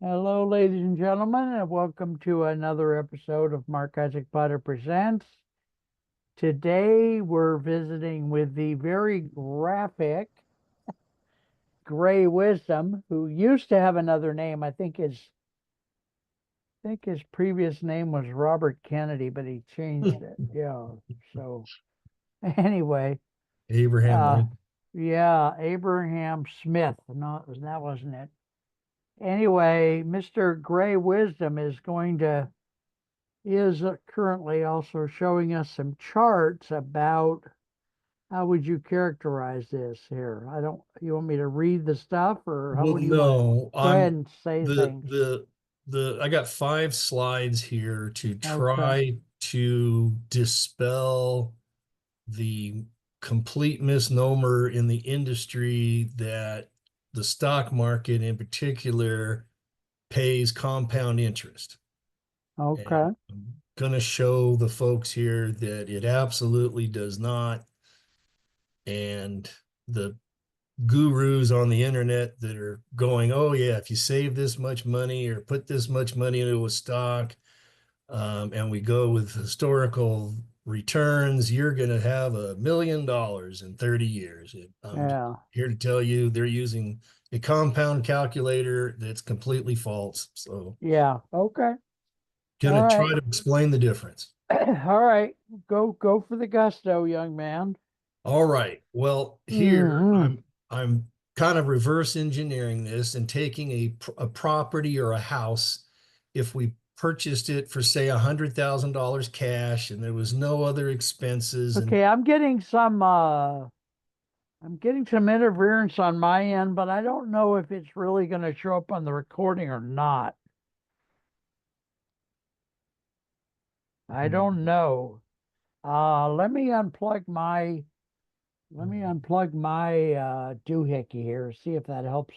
Hello, ladies and gentlemen, and welcome to another episode of Mark Isaac Potter Presents. Today, we're visiting with the very graphic Gray Wisdom, who used to have another name. I think his previous name was Robert Kennedy, but he changed it. Yeah. So anyway, Abraham uh, Lincoln. yeah, Abraham Smith. No, that wasn't it. Anyway, Mr. Gray Wisdom is currently also showing us some charts about how would you characterize this here? You want me to read the stuff or how Well, would you want to no, go ahead and say the things? the I got 5 slides here to Okay. try to dispel the complete misnomer in the industry that the stock market in particular pays compound interest. And Okay. I'm gonna show the folks here that it absolutely does not. And the gurus on the internet that are going, oh yeah, if you save this much money or put this much money into a stock, and we go with historical returns, you're going to have $1 million in 30 years. I'm Yeah. here to tell you they're using a compound calculator that's completely false. So, Yeah. Okay. going All to right. try to explain the difference. All right. Go for the gusto, young man. All right. Well, here Hmm. I'm kind of reverse engineering this and taking a property or a house. If we purchased it for say $100,000 cash and there was no other expenses and Okay, I'm getting some interference on my end, but I don't know if it's really going to show up on the recording or not. I don't know. Let me unplug my doohickey here, see if that helps.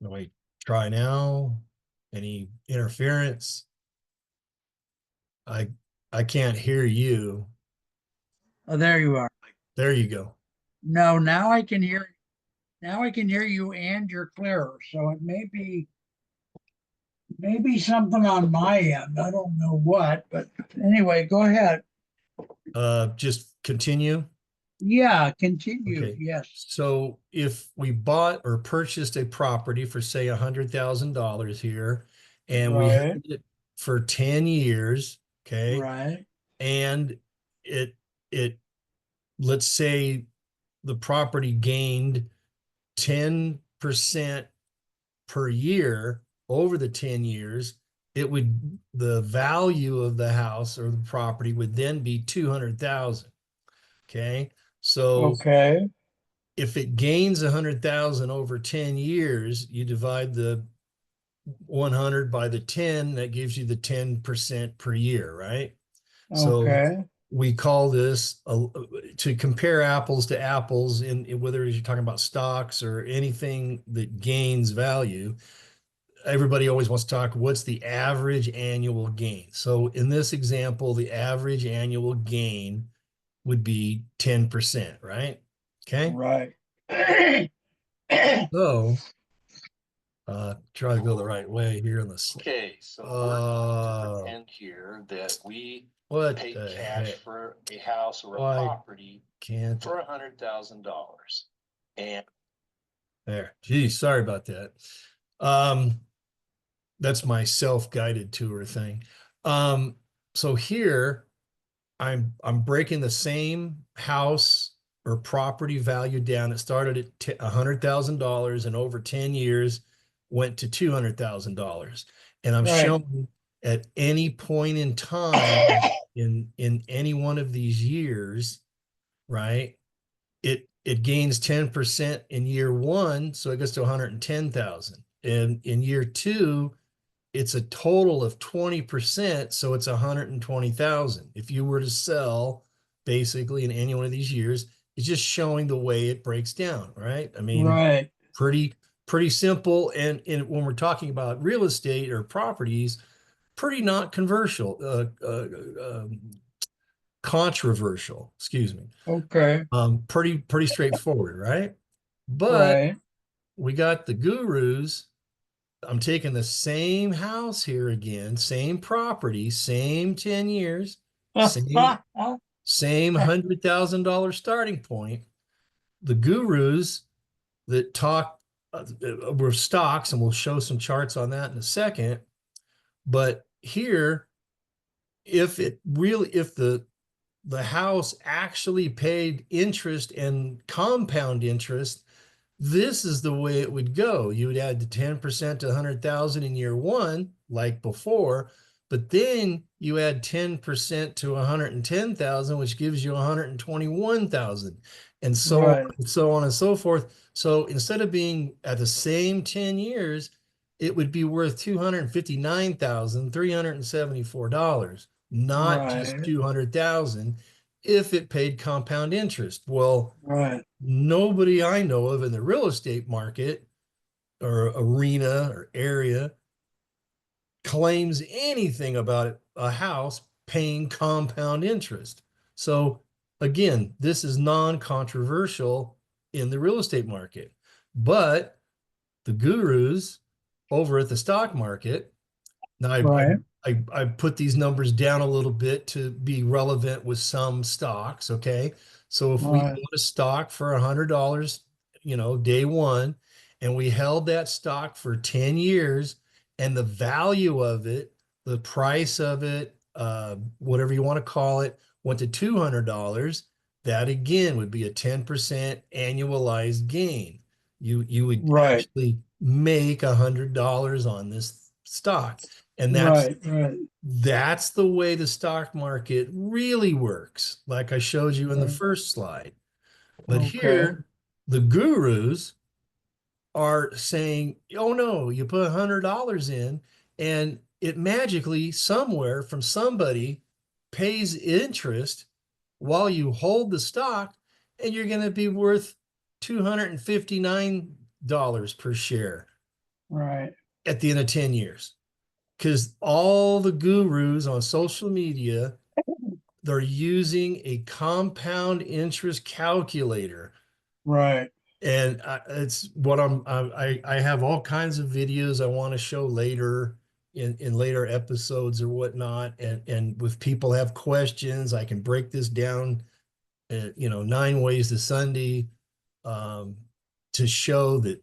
we try now. Any interference? I I can't hear you. Oh, there you are. There you go. No, now I can hear you and you're clearer. So it maybe something on my end. I don't know what, but anyway, go ahead. Just continue. Yeah, continue. Okay. Yes. So if we bought or purchased a property for say $100,000 here and we Right. held it for 10 years, okay, Right. and it it let's say the property gained 10% per year over the 10 years, the value of the house or the property would then be 200,000. Okay. So Okay. if it gains 100,000 over 10 years, you divide the 100 by the 10, that gives you the 10% per year, right? So Okay. we call this to compare apples to apples in whether you're talking about stocks or anything that gains value. Everybody always wants to talk what's the average annual gain. So in this example, the average annual gain would be 10%, right? Okay. Right. So try to go the right way here in this. Okay, so we're pretend here that we what paid the cash heck? For a house or a Why property can't for $100,000. And there, geez, sorry about that. Um, that's my self-guided tour thing. So here I'm breaking the same house or property value down. It started at $100,000 and over 10 years went to $200,000. And I'm Right. showing at any point in time in any one of these years, right? It gains 10% in year one, so it goes to 110,000. And in year two, it's a total of 20%, so it's 120,000. If you were to sell basically in any one of these years, it's just showing the way it breaks down, right? I mean, Right. pretty pretty simple. And when we're talking about real estate or properties, pretty not controversial, controversial, excuse me. Okay. Pretty straightforward, right? But we got the gurus. I'm taking the same house here again, same property, same 10 years, same $100,000 starting point. The gurus that talk were stocks, and we'll show some charts on that in a second. But here, if the house actually paid interest and compound interest, this is the way it would go. You would add the 10% to 100,000 in year one, like before, but then you add 10% to 110,000, which gives you 121,000, and so on and so forth. So instead of being at the same 10 years, it would be worth $259,374, not just 200,000 if it paid compound interest. Well, nobody I know of in the real estate market or arena or area claims anything about a house paying compound interest. So again, this is non-controversial in the real estate market, but the gurus over at the stock market, now I put these numbers down a little bit to be relevant with some stocks. Okay. So if we bought a stock for $100, day one, and we held that stock for 10 years, and the value of it, the price of it, whatever you want to call it, went to $200, that again would be a 10% annualized gain. You would actually make $100 on this stock. And that's the way the stock market really works, like I showed you in the first slide. But here, the gurus are saying, oh no, you put $100 in and it magically somewhere from somebody pays interest while you hold the stock, and you're going to be worth $259 per share at the end of 10 years. Because all the gurus on social media, they're using a compound interest calculator. And it's what I have all kinds of videos I want to show later in later episodes or whatnot. And if people have questions, I can break this down, 9 ways to Sunday, to show that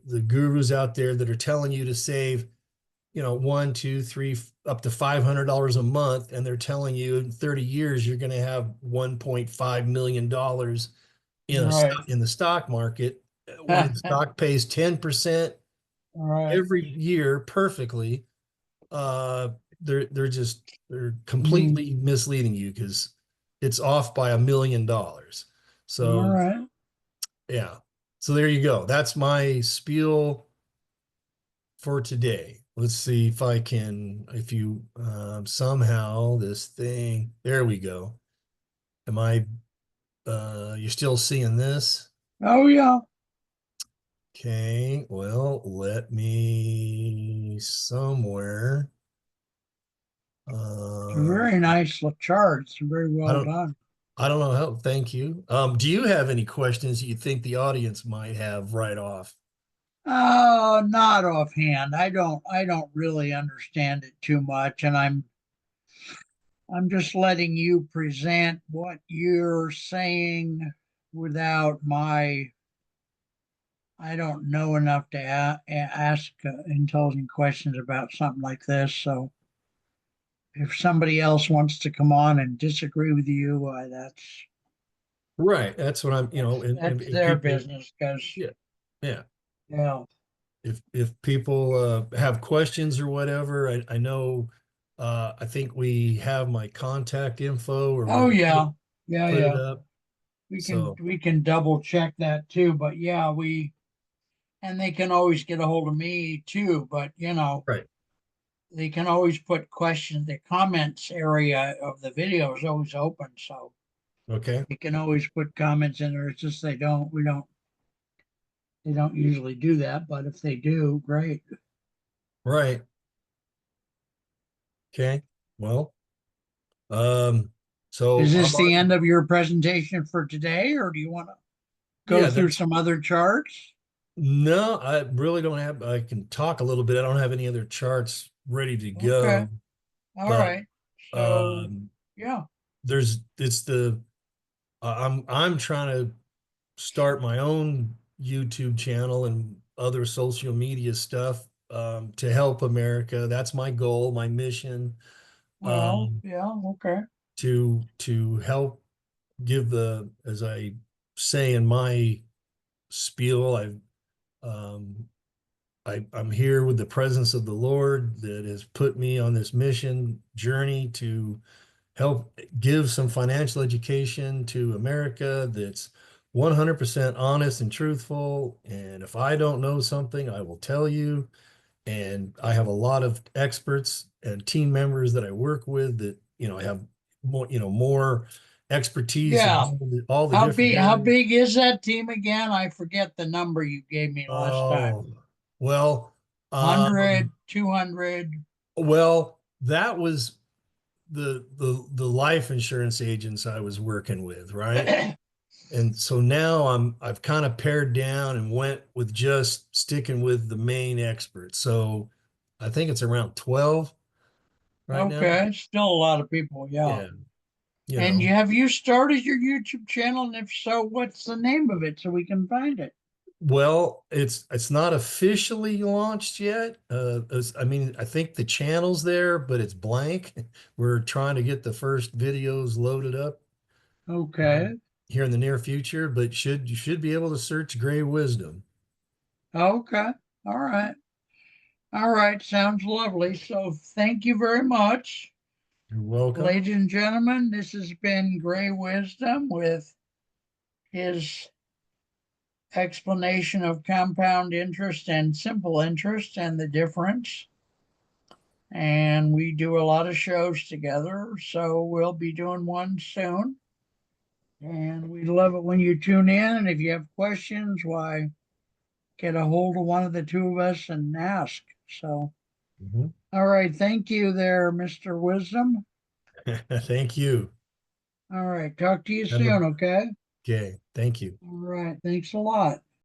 the gurus out there that are telling you to save, $1, $2, $3, up to $500 a month, and they're telling you in 30 years you're going to have $1.5 million in the stock market, when the stock pays 10% every year perfectly. They're completely misleading you, because it's off by $1 million. So yeah, so there you go. That's my spiel for today. Let's see if I can, somehow this thing, there we go. You're still seeing this? Oh yeah. Okay, well, let me somewhere. Very nice charts, very well done. I don't know how, thank you. Do you have any questions you think the audience might have right off? Not offhand. I don't really understand it too much, and I'm just letting you present what you're saying without my. I don't know enough to ask intelligent questions about something like this. So if somebody else wants to come on and disagree with you, that's right. That's what I'm, that's their business. Because yeah. If people have questions or whatever, I know. I think we have my contact info. Or put it up. We can double check that too. But and they can always get a hold of me too. But they can always put questions. The comments area of the video is always open, so they can always put comments in there. It's just they don't usually do that, but if they do, great. Right. Okay. Well, so is this the end of your presentation for today, or do you want to? go through some other charts? No, I really don't have, I can talk a little bit. I don't have any other charts ready to go. Okay. All but, right. So, yeah. I'm trying to start my own YouTube channel and other social media stuff to help America. That's my goal, my mission. Well, yeah, okay. To help give as I say in my spiel, I'm here with the presence of the Lord that has put me on this mission journey to help give some financial education to America that's 100% honest and truthful. And if I don't know something, I will tell you. And I have a lot of experts and team members that I work with that, have more expertise. Yeah. In all the different How areas. big is that team again? I forget the number you gave me last time. Oh, well, 100, 200. well, that was the life insurance agents I was working with, right? And so now I've kind of pared down and went with just sticking with the main experts. So I think it's around 12 right now. Okay, still a lot of people, yeah. Yeah. And have you started your YouTube channel? And if so, what's the name of it so we can find it? Well, it's not officially launched yet. I mean, I think the channel's there, but it's blank. We're trying to get the first videos loaded up Okay. here in the near future, but you should be able to search Gray Wisdom. Okay. All right. All right. Sounds lovely. So thank you very much. You're welcome. Ladies and gentlemen, this has been Gray Wisdom with his explanation of compound interest and simple interest and the difference. And we do a lot of shows together, so we'll be doing one soon. And we love it when you tune in. And if you have questions, why, get a hold of one of the two of us and ask. So, all right. Thank you there, Mr. Wisdom. Thank you. All right. Talk to you soon, okay? Okay. Thank you. All right. Thanks a lot.